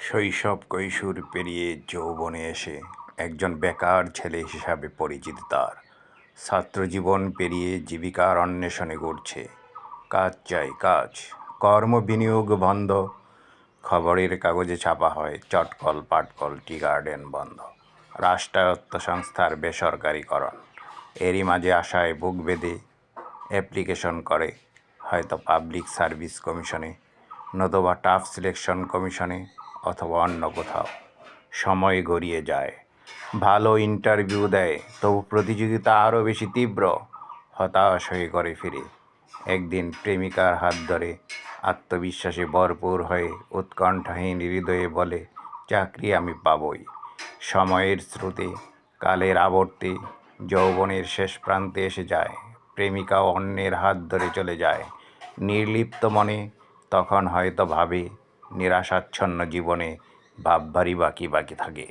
শৈশব কৈশোর পেরিয়ে যৌবনে এসে একজন বেকার ছেলে হিসাবে পরিচিতি তার। ছাত্রজীবন পেরিয়ে জীবিকার অন্বেষণে ঘুরছে। কাজ চাই কাজ, কর্মবিনিয়োগ বন্ধ, খবরের কাগজে ছাপা হয় চটকল পাটকল টি গার্ডেন বন্ধ, রাষ্ট্রায়ত্ত সংস্থার বেসরকারীকরণ। এরই মাঝে আশায় বুক বেঁধে অ্যাপ্লিকেশন করে হয়তো পাবলিক সার্ভিস কমিশনে, নতুবা টাফ সিলেকশন কমিশনে, অথবা অন্য কোথাও। সময় গড়িয়ে যায়, ভালো ইন্টারভিউ দেয়, তবু প্রতিযোগিতা আরও বেশি তীব্র। হতাশ হয়ে ঘরে ফিরে একদিন প্রেমিকার হাত ধরে আত্মবিশ্বাসে ভরপুর হয়ে উৎকণ্ঠাহীন হৃদয়ে বলে, চাকরি আমি পাবই। সময়ের স্রোতে, কালের আবর্তে যৌবনের শেষ প্রান্তে এসে যায়। প্রেমিকাও অন্যের হাত ধরে চলে যায়। নির্লিপ্ত মনে তখন হয়তো ভাবে, নিরাশাচ্ছন্ন জীবনে ভাববারই বাকি বাকি থাকে।